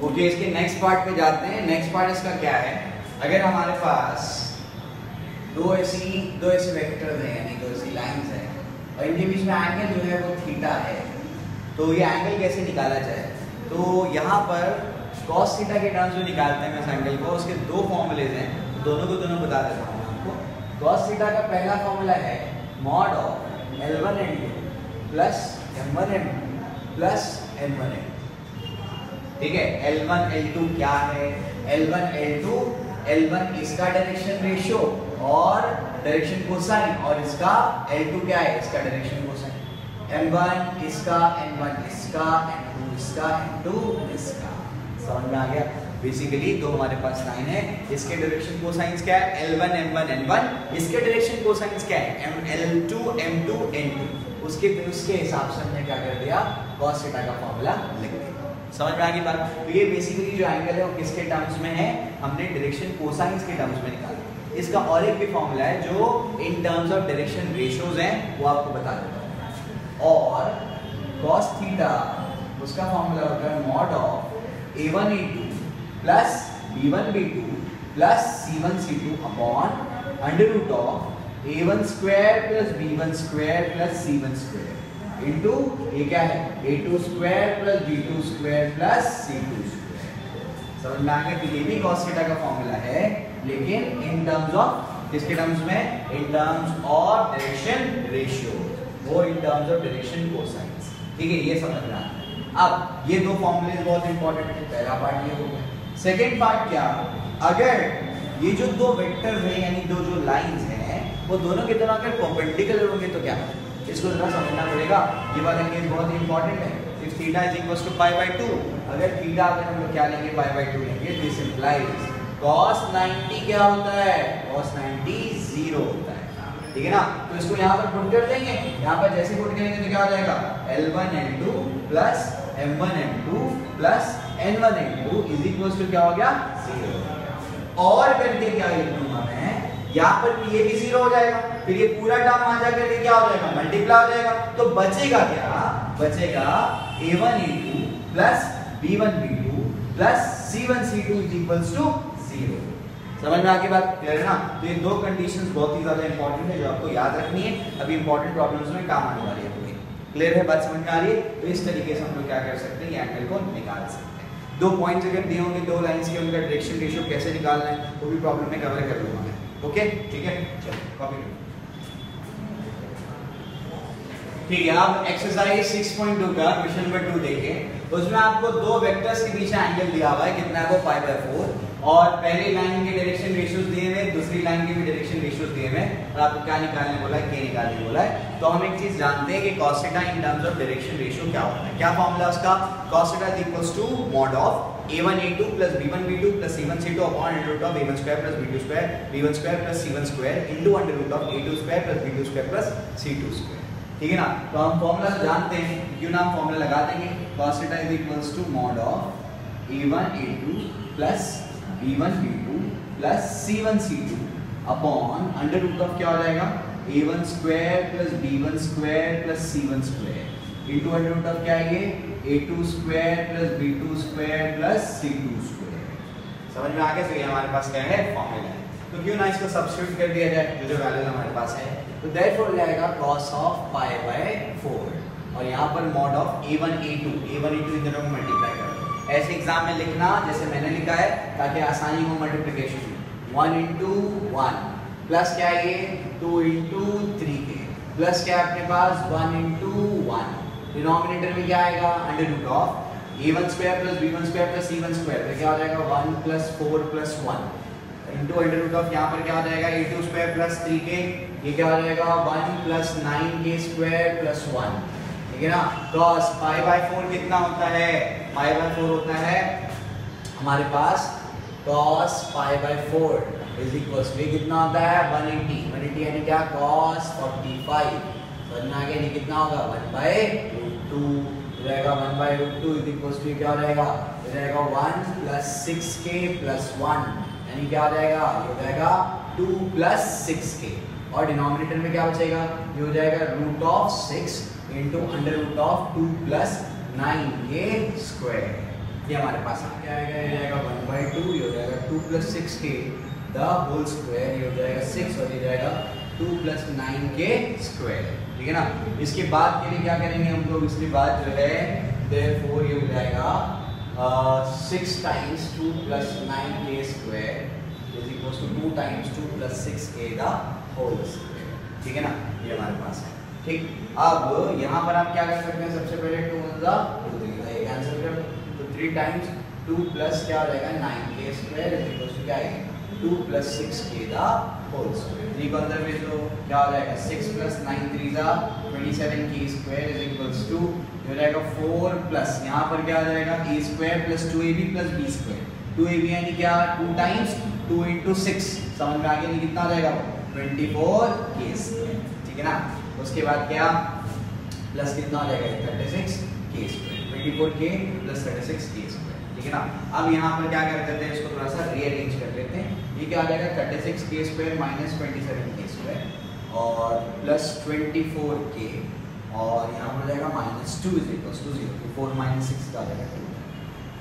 Okay, इसके next part पे जाते हैं। नेक्स्ट पार्ट इसका क्या है, अगर हमारे पास दो ऐसे वेक्टर्स हैं यानी दो ऐसी लाइंस हैं और इनके बीच में एंगल जो है वो थीटा है, तो ये एंगल कैसे निकाला जाए? तो यहाँ पर cos थीटा के टर्म्स में निकालते हैं इस एंगल को। उसके दो फॉर्मूलेज हैं, दोनों को दोनों बता देता हूँ आपको। cos थीटा का पहला फॉर्मूला है mod of L1 N2 plus M1 M2 plus N1 N2। ठीक है, L1 L2 क्या है? L1 L2, L1 इसका डायरेक्शन रेशियो और डायरेक्शन कोसाइन, और इसका L2 क्या है? इसका डायरेक्शन कोसाइन। M1 इसका, N1 इसका, N2 इसका, N2 इसका। समझ में आ गया? बेसिकली दो हमारे पास लाइन है, इसके डायरेक्शन कोसाइंस क्या है? L1 M1 N1, इसके डायरेक्शन कोसाइंस क्या है? L2 M2 N2। उसके हिसाब से हमने क्या कर दिया? cos थीटा का फॉर्मूला लिख दिया। समझ में आ गई बात? तो ये बेसिकली जो एंगल है वो किसके टर्म्स में है? हमने डायरेक्शन कोसाइंस के टर्म्स में निकाला। इसका और एक भी फॉर्मूला है जो इन टर्म्स ऑफ डायरेक्शन रेशियोज हैं, वो आपको बता देता हूँ। और cos थीटा उसका फॉर्मूला होता है mod of A1 A2 plus B1 B2 plus C1 C2 upon under root of A1 square plus B1 square plus C1 square into ये क्या है? A2 square plus B2 square plus C2 square. समझ में आ गया? तो ये भी cos theta का फॉर्मूला है, लेकिन इन टर्म्स ऑफ किसके टर्म्स में? In terms of direction ratio, वो in terms of direction cosines. ठीक है, ये समझना है। अब ये दो फॉर्मूलेज बहुत इंपॉर्टेंट है। पहला पार्ट ये हो गया। सेकेंड पार्ट क्या? अगर ये जो दो वेक्टर्स हैं यानी दो जो लाइंस हैं वो दोनों के दोनों अगर परपेंडिकुलर होंगे तो क्या? इसको जरा समझना पड़ेगा। ये वाला केस बहुत इंपॉर्टेंट है। If theta is equals to pi by 2, अगर थीटा अगर हम लोग क्या लेंगे? पाई बाय 2 लेंगे। दिस इंप्लाइज cos 90 क्या होता है? cos 90 0 होता है। ठीक है ना? तो इसको यहाँ पर पुट कर देंगे। यहाँ पर जैसे पुट करेंगे तो क्या हो जाएगा? L1 N2 plus M1 M2 plus N1 N2 is equals to क्या हो गया? 0। और करके क्या लिख दूंगा मैं? यहाँ पर ये भी 0 हो जाएगा, फिर ये पूरा टर्म आ जाकर क्या हो जाएगा? मल्टीप्लाई हो जाएगा। तो बचेगा क्या? बचेगा A1 A2 plus B1 B2 plus C1 C2 is equals to 0। समझ में आगे बात क्लियर है ना? तो ये दो कंडीशंस बहुत ही ज्यादा इंपॉर्टेंट है जो आपको याद रखनी है। अभी इंपॉर्टेंट प्रॉब्लम्स में काम आने वाली है पूरी। क्लियर है बात? समझ में आ रही है? तो इस तरीके से हम लोग क्या कर सकते हैं? ये एंगल को निकाल सकते हैं। दो पॉइंट्स अगर दिए होंगे दो लाइंस के, उनका डायरेक्शन रेशियो कैसे निकालना है वो भी प्रॉब्लम में कवर कर लूंगा मैं। ओके, ठीक है, चलो कॉपी करो। ठीक है, आप एक्सरसाइज 6.2 का क्वेश्चन नंबर 2 देखें। उसमें आपको दो वेक्टर्स के बीच एंगल दिया हुआ है, कितना है वो? पाई बाय 4। और पहली लाइन के डायरेक्शन रेशियोज दिए हुए, दूसरी लाइन के भी डायरेक्शन रेशियोज दिए हुए, और आपको क्या निकालने बोला है? के निकालने बोला है। तो हम एक चीज जानते हैं कि cos theta in terms of direction ratio क्या होता है। क्या फॉर्मूला उसका? cos theta is equals to mod of A1 A2 plus B1 B2 plus C1 C2 upon under root of A1 square plus B2 square, B1 square plus C1 square into under root of A2 square plus B2 square plus C2 square. ठीक है ना? तो हम formula जानते हैं, क्यों ना हम फॉर्मूला लगा देंगे। cos theta is equals to mod of A1 A2 plus B1 B2 plus C1 C2 upon under root of क्या हो जाएगा? A1 square plus B1 square plus C1 square into under root of क्या है ये? A2 square plus B2 square plus C2 square. समझ में आ गया? तो ये हमारे पास क्या है? फॉर्मूला है। तो क्यों ना इसको सब्स्टिट्यूट कर दिया जाए जो वैल्यूज हमारे पास है। तो देयरफॉर जाएगा cos ऑफ पाई बाय 4 और यहाँ पर मॉड ऑफ A1 A2 इन दोनों को मल्टीप्लाई कर दो। ऐसे एग्जाम में लिखना जैसे मैंने लिखा है ताकि आसानी हो मल्टीप्लिकेशन में। 1 इंटू 1 प्लस क्या है ये? 2 इंटू 3 के प्लस क्या है अपने पास? 1 इंटू 1। डिनोमिनेटर में क्या आएगा? Under root of A1 square plus B1 square plus C1 square. तो क्या हो जाएगा? 1 plus 4 plus 1 into under root of यहाँ पर क्या हो जाएगा? A2 स्क्वायर प्लस 3k, ये क्या हो जाएगा? 1 प्लस 9k स्क्वायर प्लस 1। ठीक है ना? cos पाई बाय 4 कितना होता है? पाई बाय 4 होता है हमारे पास cos pi by 4 is equals to कितना होता है? 180 यानी क्या? cos 45। समझ में आ गया? ये कितना होगा? 1/√2 रहेगा। 1/√2 इज इक्वल्स टू क्या हो जाएगा? ये रहेगा 1 प्लस 6k प्लस 1 यानी क्या हो जाएगा? ये हो जाएगा 2 प्लस 6k और डिनोमिनेटर में क्या बचेगा? ये हो जाएगा root of 6 into under root of 2 plus 9k square. ये हमारे पास क्या आएगा, ये जाएगा 1/2, ये हो जाएगा 2 + 6k द होल स्क्वायर, ये हो जाएगा 6 और ये जाएगा 2 + 9k स्क्वायर, ठीक है ना। इसके बाद के लिए क्या करेंगे हम लोग, इसके बाद जो है therefore ये हो जाएगा 6 × 2 + 9k square is equal to 2 × 2 + 6k the whole square, ठीक है ना। ये हमारे पास है, ठीक। अब यहाँ पर आप क्या कर सकते हैं, सबसे पहले 2 × 2 कैंसिल कर दो, तो 3 × 2 + क्या हो जाएगा 9k square is equal to क्या आएगा 2 + 6k द होल स्क्वायर। 3 को अंदर भेज दो, क्या हो जाएगा 6 + 9 3 27k square is equal to हो जाएगा 4 प्लस यहाँ पर क्या आ जाएगा a square + 2ab + b square, 2ab यानी क्या 2 × 2 × 6, समझ में आ गया, कितना आ जाएगा 24k स्क्वायर, ठीक है ना। उसके बाद क्या प्लस कितना हो जाएगा 36k square, 24k + 36k square, ठीक है ना। अब यहाँ पर क्या कर देते हैं, इसको थोड़ा सा रीअरेंज कर लेते हैं। ये क्या आ जाएगा 36k स्क्वायर - 27k स्क्वायर और प्लस 24k और यहाँ पर जाएगा -2 इज इक्वल टू 0, 4 - 6 का आ जाएगा 2,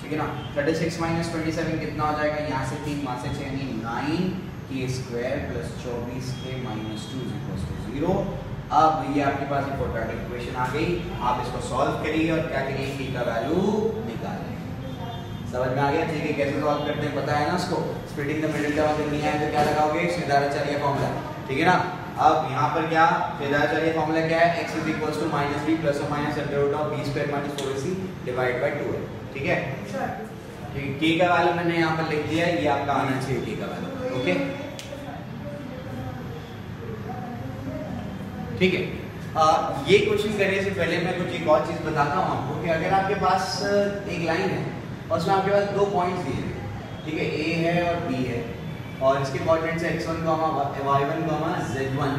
ठीक है ना। 36 - 27 कितना हो जाएगा, यहाँ से 3 वहाँ से 6 यानी 9k square + 24k - 2 is equal to 0। अब ये आपके पास एक क्वाड्रेटिक इक्वेशन आ गई, आप इसको सॉल्व करिए और क्या करिए k का वैल्यू निकालिए। समझ में आ गया, ठीक है। कैसे सॉल्व करते हैं पता है ना उसको, स्प्लिटिंग द मिडिल टर्म अगर नहीं आए तो क्या लगाओगे, श्वेताचार्य फॉर्मूला, ठीक है ना। अब यहाँ पर क्या श्वेताचार्य फॉर्मूला क्या है, x = -b ± √b² - 4ac / 2 है, ठीक है। ठीक, k का वैल्यू मैंने यहाँ पर लिख दिया है, ये आपका आना चाहिए k का वैल्यू, ओके, ठीक है। ये क्वेश्चन करने से पहले मैं कुछ एक और चीज़ बताता हूँ आपको कि अगर आपके पास एक लाइन है और उसमें आपके पास 2 पॉइंट्स दिए हैं, ठीक है, A है और B है और इसके कोऑर्डिनेट्स है x1, y1, z1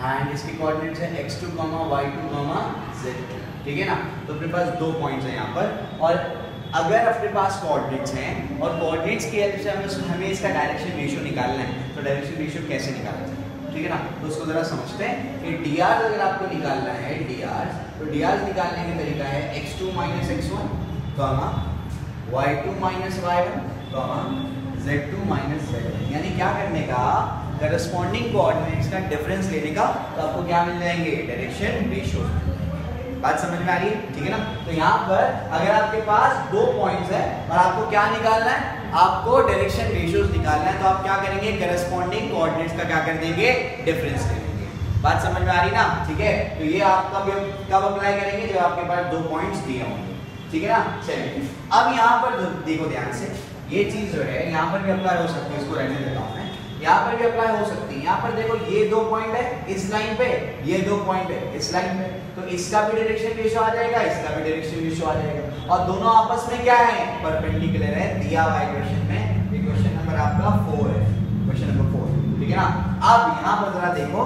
एंड इसके कोऑर्डिनेट्स है x2, y2, z2, ठीक है ना। तो अपने पास 2 पॉइंट्स हैं यहाँ पर और अगर अपने पास कोऑर्डिनेट्स हैं और कोऑर्डिनेट्स की हेल्प से हमें इसका डायरेक्शन रेशियो निकालना है, तो डायरेक्शन रेशियो कैसे निकाला जाए, ठीक है ना। तो उसको जरा समझते हैं कि dr अगर आपको निकालना है dr, तो dr निकालने का तरीका है x2 - x1, y2 - y1, z2 - z1, यानी क्या करने का, करस्पॉन्डिंग कोऑर्डिनेट्स का डिफरेंस लेने का, तो आपको क्या मिल जाएंगे, डायरेक्शन रेशियो। बात समझ में आ रही है, ठीक है ना। तो यहाँ पर अगर आपके पास 2 पॉइंट्स है और आपको क्या निकालना है, आपको डायरेक्शन रेशियोज निकालना है, तो आप क्या करेंगे, करस्पॉन्डिंग कोऑर्डिनेट्स का क्या कर देंगे, डिफरेंस ले लेंगे। बात समझ में आ रही ना, ठीक है। तो ये आप कब अप्लाई करेंगे, जब आपके पास 2 पॉइंट्स दिए होंगे, ठीक है ना। चलिए अब यहाँ पर देखो ध्यान से, ये चीज जो है यहाँ पर भी अप्लाई हो सकती है, इसको रहने देता हूँ मैं, यहाँ पर भी अप्लाई हो सकती है। यहाँ पर देखो ये 2 पॉइंट है इस लाइन पे, ये 2 पॉइंट है इस लाइन पे, तो इसका भी डायरेक्शन रेशियो आ जाएगा, इसका भी डायरेक्शन रेशियो आ जाएगा और दोनों आपस में क्या है, परपेंडिकुलर है, दिया हुआ क्वेश्चन में। क्वेश्चन नंबर आपका 4 है, क्वेश्चन नंबर 4, ठीक है ना। अब यहाँ पर जरा देखो,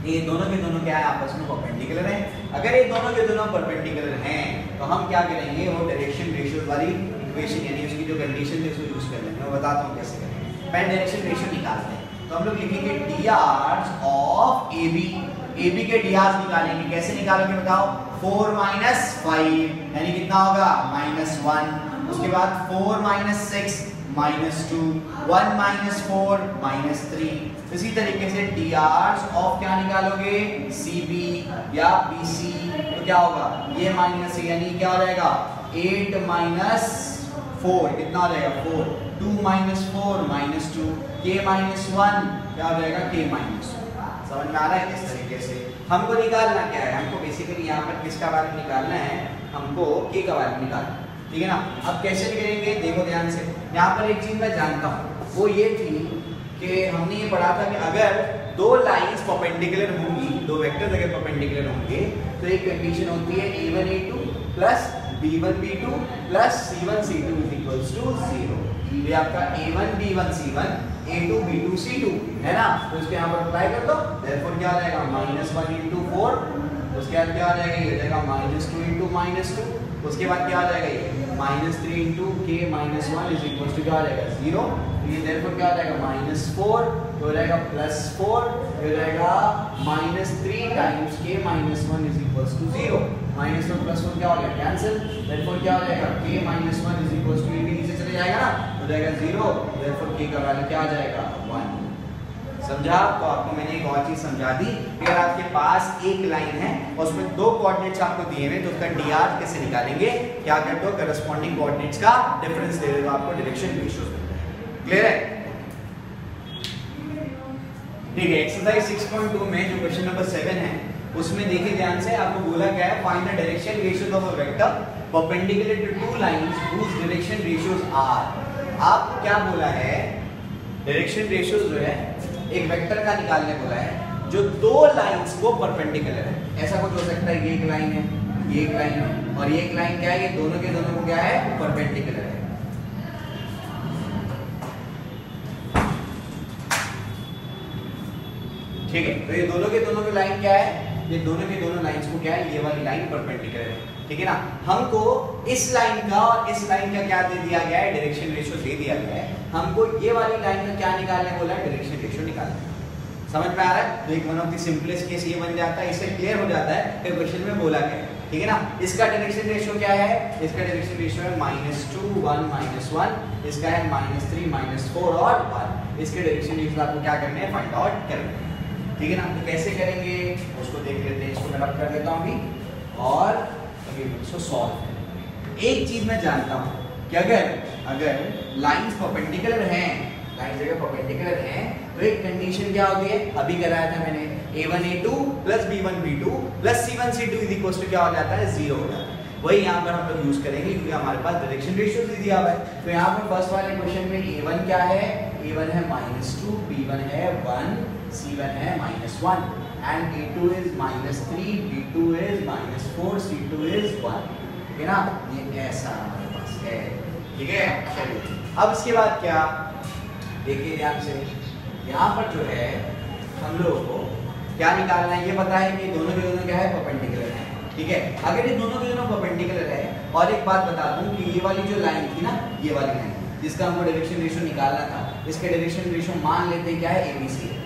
ये दोनों के दोनों क्या है, आपस में परपेंडिकुलर है। अगर ये दोनों के दोनों परपेंडिकुलर हैं तो हम क्या करेंगे, वो डायरेक्शन रेशियो वाली इक्वेशन यानी उसकी जो कंडीशन है उसको यूज कर लेंगे। मैं बताता हूँ कैसे करेंगे। पहले डायरेक्शन रेशियो निकालते हैं, तो हम लोग लिखेंगे dr ऑफ AB के dr निकालेंगे। कैसे निकालेंगे बताओ, 4 - 5 यानी कितना होगा, -1, उसके बाद 4 - 6 -2, 1 - 4 -3। इसी तरीके से dr ऑफ क्या निकालोगे, CB या BC, तो क्या होगा, ये माइनस यानी क्या हो जाएगा 8 - 4 कितना हो जाएगा 4, 2 - 4 -2, k - 1 क्या हो जाएगा k - 2। समझ में आ रहा है। इस तरीके से हमको निकालना क्या है, हमको बेसिकली यहाँ पर किसका वैल्यू निकालना है, हमको k का वैल्यू निकालना है, ठीक है ना। अब कैसे निकालेंगे, देखो ध्यान से। यहाँ पर एक चीज मैं जानता हूँ, वो ये थी कि हमने ये पढ़ा था कि अगर 2 लाइंस परपेंडिकुलर होंगी, 2 वेक्टर्स अगर परपेंडिकुलर होंगे तो एक कंडीशन होती है a1 a2 plus b1 b2 plus c1 c2 is equals to 0। ये आपका a1 b1 c1 a2 b2 c2 है ना। तो इसके यहाँ पर अप्लाई कर दो, देयरफॉर क्या आ जाएगा -1 × 4, उसके बाद क्या आ जाएगा, ये आ जाएगा -2 × -2, उसके बाद क्या आ जाएगा, ये -3 × k - 1 इज इक्वल्स टू क्या आ जाएगा 0। ये देयरफॉर क्या आ जाएगा -4, तो हो जाएगा +4, हो जाएगा -3 × k - 1 इज इक्वल्स टू 0। -1 + 1 क्या हो गया कैंसिल, देयरफॉर क्या हो जाएगा k - 1 = a भी नीचे चले जाएगा ना, हो जाएगा 0, देयरफॉर k का वैल्यू क्या आ जाएगा 1। समझा? तो आपको मैंने एक और चीज समझा दी कि अगर आपके पास एक लाइन है और उसमें दो कोऑर्डिनेट्स आपको दिए हुए तो उसका dr कैसे निकालेंगे, क्या करते हो करस्पॉन्डिंग कोऑर्डिनेट्स का डिफरेंस दे दो, आपको डायरेक्शन रेशियोज मिलता है। क्लियर है? ठीक है, एक्सरसाइज 6.2 में जो क्वेश्चन नंबर 7 है उसमें देखिए ध्यान से, आपको बोला क्या है find the direction ratios of a vector perpendicular to two lines whose direction ratios are. आप क्या बोला है, डायरेक्शन रेशियोज जो है एक वेक्टर का निकालने बोला है जो दो लाइंस को परपेंडिकुलर है। ऐसा कुछ हो सकता है, ये एक लाइन है, ये एक लाइन है और ये एक लाइन क्या है, ये दोनों के दोनों को क्या है परपेंडिकुलर है। ठीक है, तो ये दोनों के दोनों की लाइन क्या है, ये दोनों के दोनों लाइंस को क्या है, ये वाली लाइन परपेंडिकुलर है। ठीक है ना, हमको इस लाइन का और इस लाइन का क्या दे दिया गया है, डायरेक्शन रेशियो दे दिया गया है। हमको ये वाली लाइन का क्या निकालने बोला है, डायरेक्शन रेशियो निकालना। समझ में आ रहा है? तो एक one of the simplest case ये बन जाता है, इससे क्लियर हो जाता है कि क्वेश्चन में बोला क्या है। ठीक है ना, इसका डायरेक्शन रेशियो क्या है, इसका डायरेक्शन रेशियो है -2 1 -1, इसका है -3 -4 और 1। इसके डायरेक्शन रेशियो आपको क्या करने हैं, फाइंड आउट करने हैं। ठीक है ना, तो कैसे करेंगे उसको देख लेते हैं। इसको मैं रब कर देता हूं अभी और अभी इसको सॉल्व करेंगे। एक चीज मैं जानता हूं कि अगर लाइंस परपेंडिकुलर हैं, लाइंस अगर परपेंडिकुलर हैं तो एक कंडीशन क्या होती है, अभी कराया था मैंने, a1 a2 + b1 b2 + c1 c2 = क्या हो जाता है 0 हो जाता है। वही यहाँ पर हम लोग यूज करेंगे क्योंकि हमारे पास डायरेक्शन रेशियो दे दिया हुआ है। तो यहाँ पर फर्स्ट वाले क्वेश्चन में a1 क्या है, a1 है -2, b1 है 1, c1 है -1 and a2 is -3, b2 is -4, c2 is 1। ठीक है ना, ये ऐसा हमारे पास है। ठीक है, चलिए अब इसके बाद क्या, देखिए ध्यान से, यहाँ पर जो है हम लोगों को क्या निकालना है, ये पता है कि दोनों के दोनों क्या है परपेंडिकुलर है। ठीक है, अगर ये दोनों के दोनों परपेंडिकुलर है, और एक बात बता दूं कि ये वाली जो लाइन थी ना, ये वाली लाइन जिसका हमको डायरेक्शन रेशियो निकालना था, इसके डायरेक्शन रेशियो मान लेते हैं क्या है ABC है।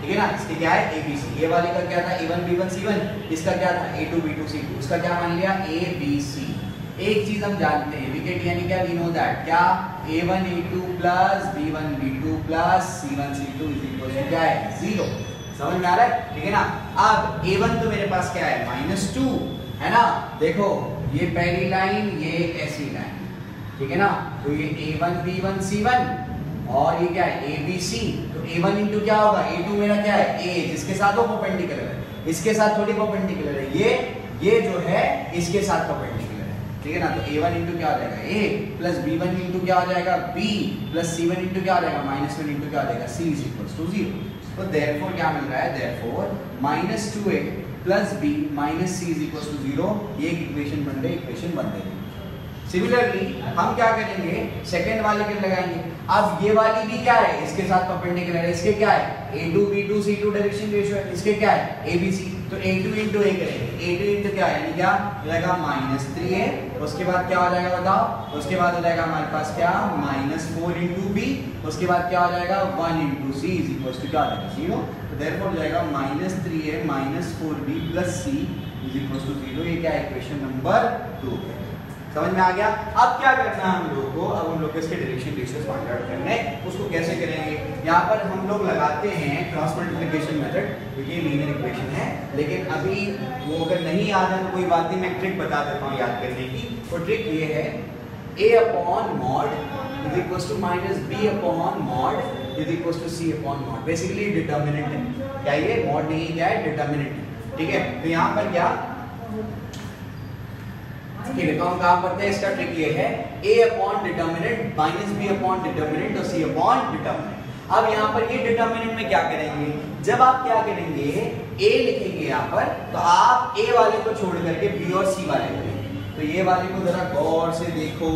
ठीक है ना, इसके क्या है ABC। ये वाले का क्या था A1 B1 C1, इसका क्या था A2 B2 C2, इसका क्या मान लिया ABC। एक चीज हम जानते हैं, विकेट यानी क्या, वी नो दैट क्या A1 A2 + B1 B2 + C1 C2 = क्या है 0। समझ में आ रहा है? ठीक है ना, अब A1 तो मेरे पास क्या है -2 है ना, देखो ये पहली लाइन, ये ऐसी लाइन, ठीक है ना, तो ये A1 B1 C1 और ये क्या है ABC। तो A1 इंटू क्या होगा, A2 मेरा क्या है A, जिसके साथ वो परपेंडिकुलर है, इसके साथ थोड़ी परपेंडिकुलर है, ये जो है इसके साथ परपेंडिकुलर है। ठीक है ना, तो A1 इंटू क्या हो जाएगा A + B1 इंटू क्या हो जाएगा B + C1 इंटू क्या हो जाएगा -1 इंटू क्या हो जाएगा C = 0। तो देयरफॉर क्या मिल रहा है, देयरफॉर -2a + b - c = 0। ये एक इक्वेशन बन गई, इक्वेशन बन गई। सिमिलरली हम क्या करेंगे, सेकंड वाले के लगाएंगे। अब ये वाली भी क्या है, इसके साथ परपेंडिकुलर है, इसके क्या है A2 B2 C2 direction ratio है, इसके क्या है ABC। तो A2 × A करेंगे, A2 × क्या है, यानी क्या हो जाएगा -3a, उसके बाद क्या हो जाएगा बताओ, उसके बाद हो जाएगा हमारे पास क्या -4 × B, उसके बाद क्या हो जाएगा 1 × C = क्या हो जाएगा 0। तो देयरफॉर हो जाएगा -3a - 4b + c = 0। ये क्या है, इक्वेशन नंबर 2 है। समझ में आ गया? अब क्या करना है हम लोग को, अब हम लोग इसके डायरेक्शन रेशियोज फाइंड आउट करने, उसको कैसे करेंगे, यहाँ पर हम लोग लगाते हैं क्रॉस मल्टीप्लिकेशन मेथड, क्योंकि ये लीनियर इक्वेशन है। लेकिन अभी वो अगर नहीं याद है तो कोई बात नहीं, मैं ट्रिक बता देता हूँ याद करने की। वो ट्रिक ये है, a/mod = -b/mod = c/mod। Basically determinant है, क्या ये मॉड नहीं, क्या है डिटर्मिनेंट है। ठीक है, तो यहाँ पर क्या, ठीक है, तो हम काम करते हैं, इसका ट्रिक ये है a/determinant -b/determinant और c/determinant। अब यहाँ पर ये डिटर्मिनेंट में क्या करेंगे, जब आप क्या करेंगे a लिखेंगे यहाँ पर, तो आप a वाले को छोड़ करके b और c वाले को लेंगे। तो ये वाले को जरा गौर से देखो,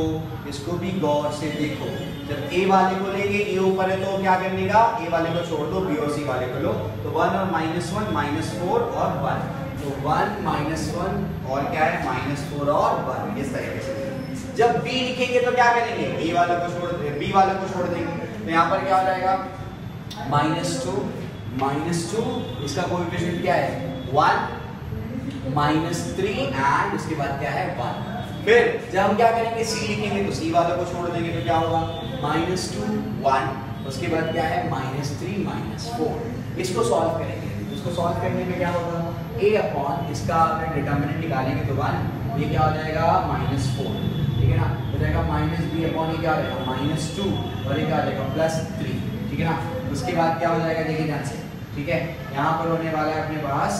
इसको भी गौर से देखो। जब a वाले को लेंगे, a ऊपर है तो क्या करने का, a वाले को छोड़ दो, b और c वाले को लो। तो 1 और -1 -4 और 1, तो 1 -1 और क्या है -4 और 1, इस तरीके से। जब b लिखेंगे तो क्या करेंगे, a वाले को छोड़ देंगे, b वाले को छोड़ देंगे। तो यहाँ पर क्या हो जाएगा -2 -2, इसका कोएफिशिएंट क्या है 1, -3 एंड उसके बाद क्या है 1। फिर जब हम क्या करेंगे सी लिखेंगे तो सी वाला को छोड़ देंगे तो क्या होगा -2 1, उसके बाद क्या है -3 -4। इसको सॉल्व करेंगे, इसको सॉल्व करने में क्या होगा a अपॉन इसका अगर डिटर्मिनेंट निकालेंगे तो 1, ये क्या हो जाएगा -4, ठीक है ना, हो जाएगा -b अपॉन ये क्या हो जाएगा -2 और ये क्या हो जाएगा +3, ठीक है ना। उसके बाद क्या हो जाएगा देखिए ध्यान से, ठीक है, यहाँ पर होने वाला है अपने पास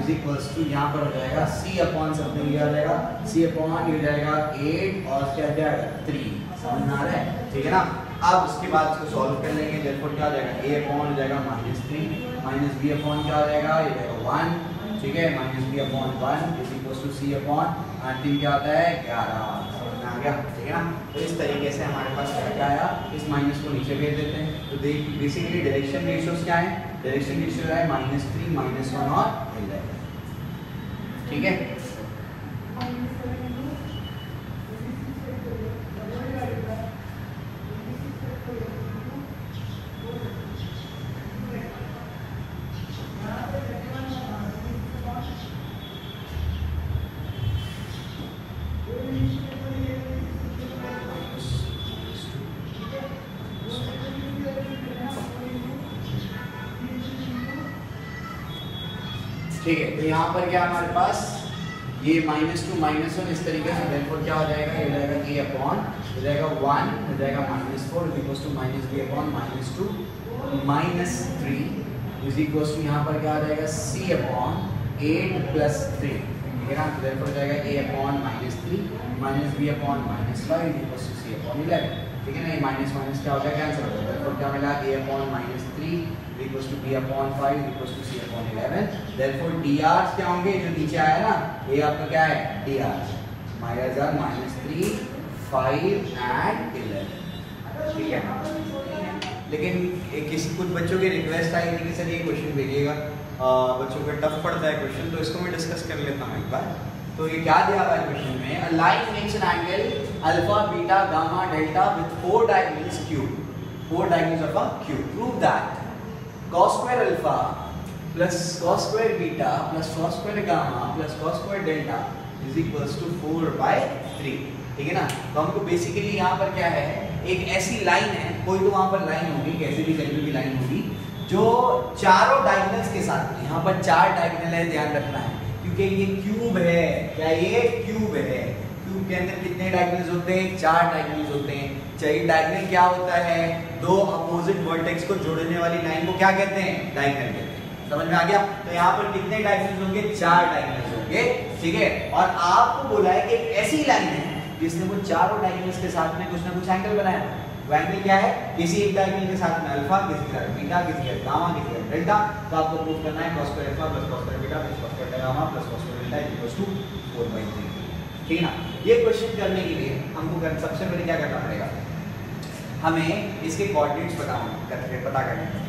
इज इक्वल्स टू यहाँ पर हो जाएगा c अपॉन समथिंग ये हो जाएगा c अपॉन ये हो जाएगा 8 और क्या हो जाएगा 3, समझ में आ रहा है, ठीक है ना। अब उसके बाद इसको सॉल्व कर लेंगे, देयरफॉर क्या हो जाएगा a अपॉन हो जाएगा -3 माइनस b अपॉन क्या हो जाएगा ये जाएगा 1, ठीक है, -b upon 1 is equals to c upon 3 क्या होता है 11, समझ में आ गया, ठीक है ना। तो इस तरीके से हमारे पास क्या आया, इस माइनस को नीचे भेज देते हैं। तो बेसिकली डायरेक्शन रेशियोज क्या है, डायरेक्शन रेशियो है -3 -1 और 11, ठीक है। ठीक है, तो यहाँ पर क्या हमारे पास ये -2 -1 इस तरीके से, देयरफॉर क्या हो जाएगा ये हो जाएगा a अपॉन हो जाएगा 1 हो जाएगा -4 is equals to -b upon -2 -3 is equals to यहाँ पर क्या हो जाएगा c अपॉन 8 + 3, ठीक है ना। तो देयरफॉर हो जाएगा a upon -3 -b upon -5 is equals to c upon 11, ठीक है ना। ये माइनस माइनस क्या हो गया कैंसिल हो गया, देयरफॉर क्या मिला a upon -3 equals to b upon 5 equals to c upon 11। Therefore dr क्या होंगे, जो नीचे आया ना ये आपका क्या है dr -3 5 एंड 11, ठीक है। लेकिन किसी कुछ बच्चों की रिक्वेस्ट आई थी कि सर ये क्वेश्चन भेजिएगा, बच्चों को टफ पड़ता है क्वेश्चन, तो इसको मैं डिस्कस कर लेता हूँ एक बार। तो ये क्या दिया हुआ है क्वेश्चन में, a line makes an angle alpha beta gamma delta with 4 diagonals cube, 4 diagonals of a cube, prove that cos square alpha plus cos square beta plus cos square gamma plus cos square delta is equals to 4/3, ठीक है ना। तो हमको basically यहाँ पर क्या है, एक ऐसी लाइन है, कोई तो वहाँ पर लाइन होगी, कैसे भी कहीं भी लाइन होगी, जो चारों डायगोनल्स के साथ, यहाँ पर 4 डायगोनल है, ध्यान रखना है, क्योंकि ये क्यूब है, क्या ये क्यूब है, क्यूब के अंदर कितने डायगोनल्स होते हैं 4 डायगोनल्स होते हैं। चाहिए डायगोनल क्या होता है, दो अपोजिट वर्टेक्स को जोड़ने वाली लाइन को क्या कहते हैं डायगोनल कहते हैं, समझ में आ गया। तो यहाँ पर कितने डायगोनल्स होंगे 4 डायगोनल्स होंगे, ठीक है। और आपको बोला है कि ऐसी लाइन है जिसने वो चारों डायगोनल्स के साथ में कुछ ना कुछ एंगल बनाया, वो एंगल क्या है, किसी एक डायगोनल के साथ में अल्फा, किसी के साथ बीटा, किसी के साथ गामा, किसी के साथ डेल्टा। तो आपको प्रूव करना है cos square alpha plus cos square beta plus cos square gamma plus cos square delta equals to 4/3, ठीक है ना। ये क्वेश्चन करने के लिए हमको सबसे पहले क्या करना पड़ेगा, हमें इसके कोऑर्डिनेट्स पता करने पड़ेंगे,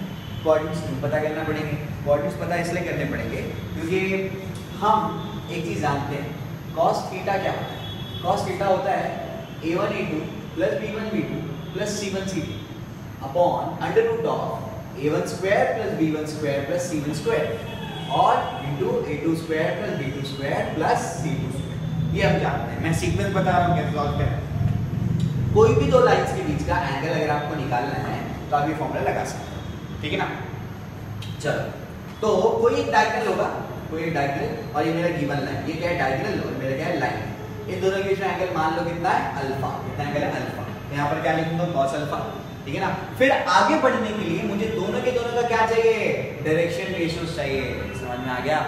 कोऑर्डिनेट्स पता करना पड़ेंगे। कोऑर्डिनेट्स पता इसलिए करने पड़ेंगे क्योंकि हम एक चीज़ जानते हैं, cos थीटा क्या होता है, cos थीटा होता है a1 a2 plus b1 b2 plus c1 c2 upon √ of a1 square plus b1 square plus c1 square और into a2 square plus b2 square plus c2 square. ये हम जानते हैं, मैं सीक्वेंस बता रहा हूँ कैसे सॉल्व करें। कोई भी दो लाइंस के बीच का एंगल अगर आपको निकालना है तो आप ये फॉर्मूला लगा सकते हैं, ठीक है ना। चलो, तो कोई एक डायगोनल होगा, कोई एक डायगोनल, और ये मेरा गिवन लाइन, ये क्या है डायगोनल और मेरा क्या है लाइन। इन दोनों के बीच में एंगल मान लो कितना है अल्फा, कितना एंगल है अल्फा। यहाँ पर क्या लिखूंगा cos अल्फा, ठीक है ना। फिर आगे बढ़ने के लिए मुझे दोनों के दोनों का क्या चाहिए, डायरेक्शन रेशियोज चाहिए, समझ में आ गया।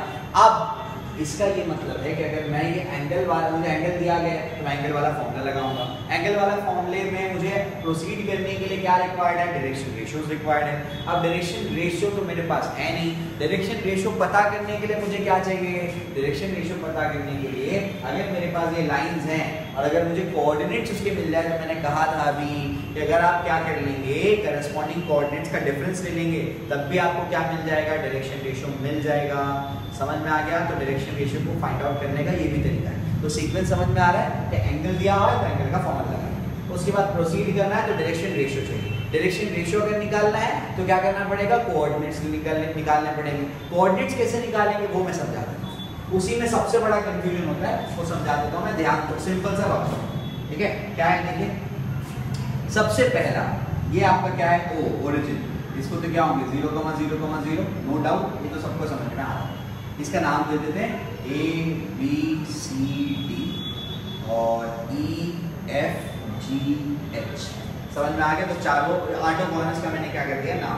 अब इसका ये मतलब है कि अगर मैं ये एंगल वाला, मुझे एंगल दिया गया तो मैं एंगल वाला फॉर्मूला लगाऊंगा। एंगल वाला फॉर्मूले में मुझे प्रोसीड करने के लिए क्या रिक्वायर्ड है, डायरेक्शन रेशियोज रिक्वायर्ड है। अब डायरेक्शन रेशियो तो मेरे पास है नहीं, डायरेक्शन रेशियो पता करने के लिए मुझे क्या चाहिए, डायरेक्शन रेशियो पता करने के लिए अगर मेरे पास ये लाइंस हैं और अगर मुझे कोऑर्डिनेट्स उसके मिल जाए, तो मैंने कहा था अभी कि अगर आप क्या कर लेंगे, करस्पॉन्डिंग कोऑर्डिनेट्स का डिफरेंस ले लेंगे, तब भी आपको क्या मिल जाएगा, डायरेक्शन रेशियो मिल जाएगा। समझ में आ गया। तो डायरेक्शन रेशियो को फाइंड आउट करने का ये भी तरीका है। तो सीक्वेंस समझ में आ रहा है कि एंगल दिया हुआ है तो एंगल का फॉर्मूला लगाएंगे, उसके बाद प्रोसीड करना है तो डायरेक्शन रेशियो चाहिए। डायरेक्शन रेशियो अगर निकालना है तो क्या करना पड़ेगा, कोऑर्डिनेट्स निकालने पड़ेंगे। कोऑर्डिनेट्स कैसे निकालेंगे वो मैं समझा दूंगा। उसी में सबसे बड़ा कंफ्यूजन होता है, वो समझा देता हूँ मैं, ध्यान दो, सिंपल सा बात है, ठीक है। क्या है देखिए, सबसे पहला ये आपका क्या है, ओ ओरिजिन, इसको तो क्या होंगे 0,0,0, नो डाउट, ये तो सबको समझ में आ रहा है। इसका नाम दे देते हैं ABCD और EFGH, समझ में आ गया। तो चारों 8 कॉर्नर्स का मैंने क्या कर दिया, नाम।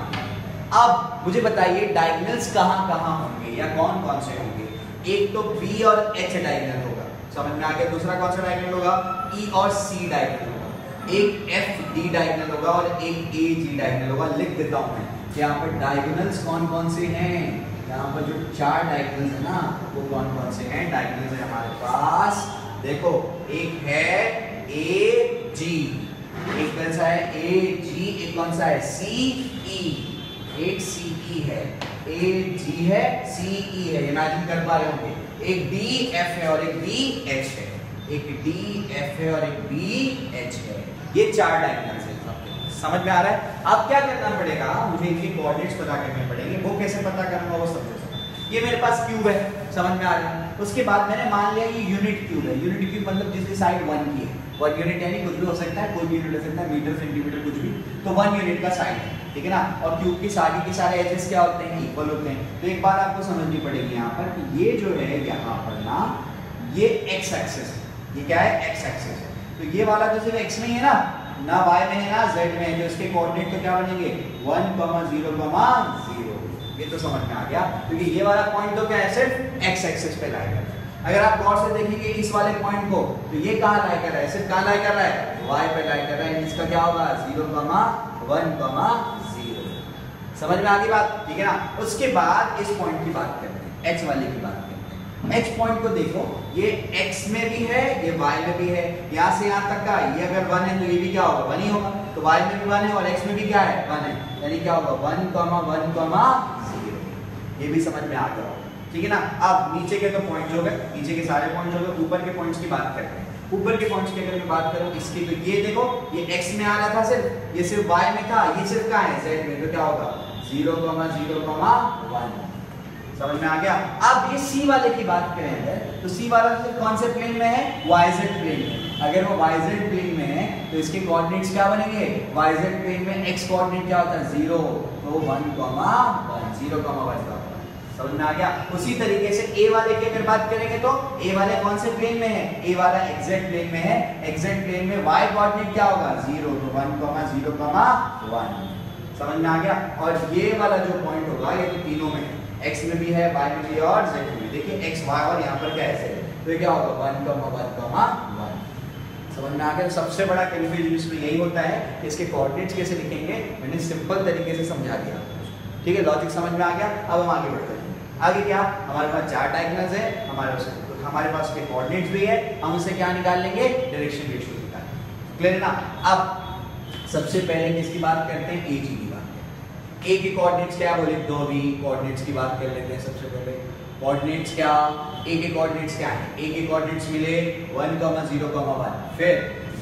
अब मुझे बताइए डायगोनल्स कहाँ कहाँ होंगे या कौन कौन से होंगे। एक तो B और H डायगोनल होगा, समझ में आ गया। दूसरा कौन सा डायगोनल होगा, E और C डायगोनल होगा। एक FD डायगोनल होगा और एक AG डायगोनल होगा। लिख देता हूं मैं कि यहाँ पर डायगोनल्स कौन कौन से हैं। यहाँ पर जो 4 डायगोनल्स है ना, वो कौन कौन से हैं। डायगोनल्स है हमारे पास, देखो एक है AG, एक कौन सा है AG, एक कौन सा है CE, एक CE है, AG है, CE है, इमेजिन कर पा रहे होंगे। एक DF है और एक BH है, एक DF है और एक BH है। ये 4 डायगोनल्स हैं, समझ में आ रहा है। अब क्या करना पड़ेगा, मुझे इनके कोऑर्डिनेट्स पता करने पड़ेंगे। वो कैसे पता करूंगा वो समझो। ये मेरे पास क्यूब है, समझ में आ रहा है। उसके बाद मैंने मान लिया ये यूनिट क्यूब है। यूनिट क्यूब मतलब जिसकी साइड 1 की है, 1 यूनिट यानी कुछ भी हो सकता है, कोई भी यूनिट हो सकता है, मीटर सेंटीमीटर कुछ भी, तो 1 यूनिट का साइड है, ठीक है ना। और क्यूब की सारी के सारे एजेस क्या होते हैं, इक्वल होते हैं। तो एक बात आपको समझनी पड़ेगी यहाँ पर कि ये जो है यहाँ पर ना, ये एक्स एक्सिस है, ये क्या है, एक्स एक्सिस है। तो ये वाला तो सिर्फ एक्स में ही है ना वाई में है ना जेड में है, तो इसके कोऑर्डिनेट तो क्या बनेंगे 1,0,0, ये तो समझ में आ गया। क्योंकि ये वाला पॉइंट तो क्या है, सिर्फ एक्स एक्सिस पे लाई कर। अगर आप गौर से देखेंगे इस वाले पॉइंट को, तो ये कहाँ लाई कर रहा है, सिर्फ कहाँ लाई कर रहा है, वाई पे लाई कर रहा है। इसका क्या होगा 0,1,0, समझ में आ गई बात, ठीक है ना। उसके बाद इस पॉइंट की बात करते हैं, एच वाले की बात करते हैं। एच पॉइंट को देखो, ये एक्स में भी है, ये वाई में भी है। यहाँ से यहाँ तक का ये अगर 1 है तो ये भी क्या होगा 1 ही होगा। तो वाई में भी 1 है और एक्स में भी क्या है 1 है, यानी क्या होगा 1,1,0। ये भी समझ में आ गया, ठीक है ना। अब नीचे के तो पॉइंट्स हो गए, नीचे के सारे पॉइंट्स हो गए। ऊपर के पॉइंट्स की बात करते हैं। ऊपर के पॉइंट्स की अगर मैं बात करूं इसकी, तो ये देखो ये x में आ रहा था सिर्फ, ये सिर्फ y में था, ये सिर्फ कहाँ है z में, तो क्या होगा 0,0,1, समझ में आ गया। अब ये C वाले की बात करें अगर, तो C वाला सिर्फ कौन से प्लेन में है, YZ प्लेन में। अगर वो YZ प्लेन में है तो इसके कोऑर्डिनेट्स क्या बनेंगे, YZ प्लेन में x कोऑर्डिनेट क्या होता है 0, तो 1,1, 0,1, समझ में आ गया। उसी तरीके से A वाले की अगर बात करेंगे तो A वाले कौन से प्लेन में है, A वाला XZ प्लेन में है। XZ प्लेन में Y कोऑर्डिनेट क्या होगा 0, तो 1,0,1, समझ में आ गया। और ये वाला जो पॉइंट होगा ये तो तीनों में X में भी है, Y में भी है और Z में भी। देखिए X Y और यहाँ पर क्या है, तो ये क्या होगा 1,1,1, समझ में आ गया। सबसे बड़ा कंफ्यूजन इसमें यही होता है कि इसके कोऑर्डिनेट्स कैसे लिखेंगे, मैंने सिंपल तरीके से समझा दिया, ठीक है। लॉजिक समझ में आ गया। अब हम आगे बढ़ते हैं। आगे क्या, हमारे पास 4 डायगोनल्स है, हमारे पास के कोऑर्डिनेट्स भी है, हम उससे क्या निकाल लेंगे, डायरेक्शन रेशियो निकाल लेंगे, क्लियर है ना। अब सबसे पहले किसकी बात करते हैं, AG की बात करते हैं। A के कोऑर्डिनेट्स क्या बोले, 2B कोऑर्डिनेट्स की बात कर लेते हैं। सबसे पहले कोऑर्डिनेट्स क्या, A के कोऑर्डिनेट्स क्या है, A के कोऑर्डिनेट्स मिले 1,0,1। फिर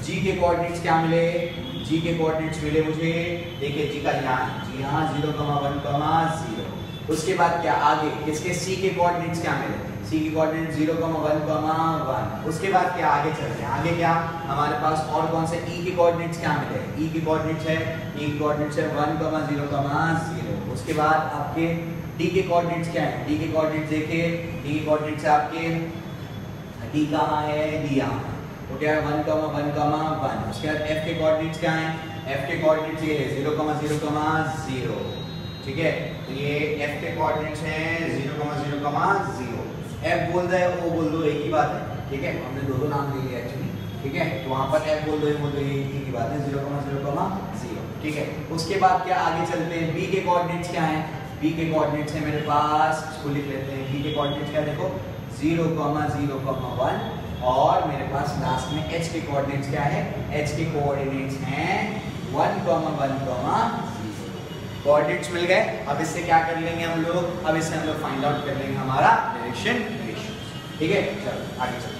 G के कोऑर्डिनेट्स क्या मिले, G के कोऑर्डिनेट्स मिले मुझे, देखिए G का यहाँ 0,1,0। उसके बाद क्या आगे, किसके C के कोऑर्डिनेट्स क्या मिले, C के कोऑर्डिनेट 0,1,1। उसके बाद क्या आगे चलते हैं, आगे क्या हमारे पास और कौन से E के कोऑर्डिनेट्स क्या मिले, E के कोऑर्डिनेट्स है 1,0,0। उसके बाद आपके D के कोऑर्डिनेट्स क्या है, D के कोऑर्डिनेट्स देखिए, D के कोऑर्डिनेट्स आपके D कहाँ है, D यहाँ, तो क्या है 1,1,1। उसके बाद F के कोऑर्डिनेट्स क्या हैं, F के कोऑर्डिनेट्स ये 0,0,0, ठीक है। तो ये F के कोऑर्डिनेट्स हैं 0,0,0। F बोल दो O बोल दो, एक ही बात है, ठीक है। हमने दो नाम ले लिए एक्चुअली, ठीक है। तो वहाँ पर F बोल दो, बोल दो, एक ही बात है 0,0,0, ठीक है। उसके बाद क्या आगे चलते हैं, B के कोऑर्डिनेट्स क्या हैं, B के कोऑर्डिनेट्स है मेरे पास, इसको लिख लेते हैं। B के कोऑर्डिनेट्स क्या देखो 0,0,1 और मेरे पास लास्ट में H के कोऑर्डिनेट्स क्या है, H के कोऑर्डिनेट्स हैं 1,1,0। कोऑर्डिनेट्स मिल गए। अब इससे क्या कर लेंगे हम लोग, अब इससे हम लोग फाइंड आउट कर लेंगे हमारा डायरेक्शन रेशियो, ठीक है। चलो आगे चलते हैं।